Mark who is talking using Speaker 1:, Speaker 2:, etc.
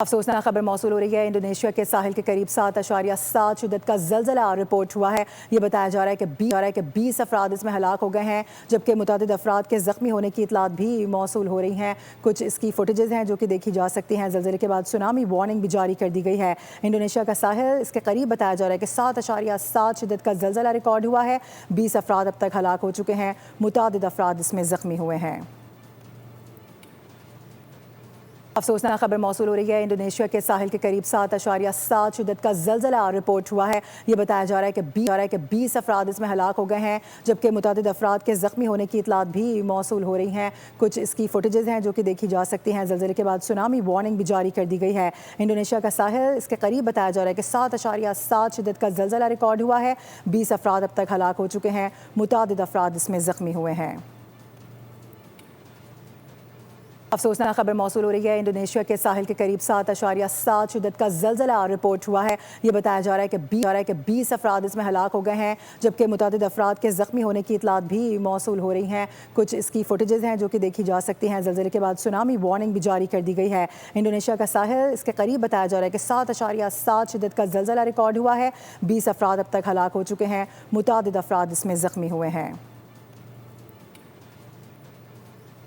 Speaker 1: افسوسناک خبر موصول ہو رہی ہے۔ انڈونیشیا کے ساحل کے قریب 7.7 شدت کا زلزلہ رپورٹ ہوا ہے۔ یہ بتایا جا رہا ہے کہ 20 افراد اس میں ہلاک ہو گئے ہیں، جبکہ متعدد افراد کے زخمی ہونے کی اطلاعات بھی موصول ہو رہی ہیں۔ کچھ اس کی فوٹیجز ہیں جو کہ دیکھی جا سکتی ہیں۔ زلزلے کے بعد سونامی وارننگ بھی جاری کر دی گئی ہے۔ انڈونیشیا کا ساحل اس کے قریب بتایا جا رہا ہے کہ 7.7 شدت کا زلزلہ ریکارڈ ہوا ہے۔ 20 افراد اب تک ہلاک ہو چکے ہیں، متعدد افراد اس میں زخمی ہوئے ہیں۔ افسوسناک خبر موصول ہو رہی ہے۔ انڈونیشیا کے ساحل کے قریب 7.7 شدت کا زلزلہ رپورٹ ہوا ہے۔ یہ بتایا جا رہا ہے کہ 20 افراد اس میں ہلاک ہو گئے ہیں، جبکہ متعدد افراد کے زخمی ہونے کی اطلاعات بھی موصول ہو رہی ہیں۔ کچھ اس کی فوٹیجز ہیں جو کہ دیکھی جا سکتی ہیں۔ زلزلے کے بعد سونامی وارننگ بھی جاری کر دی گئی ہے۔ انڈونیشیا کا ساحل اس کے قریب بتایا جا رہا ہے کہ 7.7 شدت کا زلزلہ ریکارڈ ہوا ہے۔ 20 افراد اب تک ہلاک ہو چکے ہیں، متعدد افراد اس میں زخمی ہوئے ہیں۔ افسوسناک خبر موصول ہو رہی ہے۔ انڈونیشیا کے ساحل کے قریب 7.7 شدت کا زلزلہ رپورٹ ہوا ہے۔ یہ بتایا جا رہا ہے کہ 20 افراد اس میں ہلاک ہو گئے ہیں، جبکہ متعدد افراد کے زخمی ہونے کی اطلاعات بھی موصول ہو رہی ہیں۔ کچھ اس کی فوٹیجز ہیں جو کہ دیکھی جا سکتی ہیں۔ زلزلے کے بعد سونامی وارننگ بھی جاری کر دی گئی ہے۔ انڈونیشیا کا ساحل اس کے قریب بتایا جا رہا ہے کہ 7.7 شدت کا زلزلہ ریکارڈ ہوا ہے۔ 20 افراد اب تک ہلاک ہو چکے ہیں، متعدد افراد اس میں زخمی ہوئے ہیں۔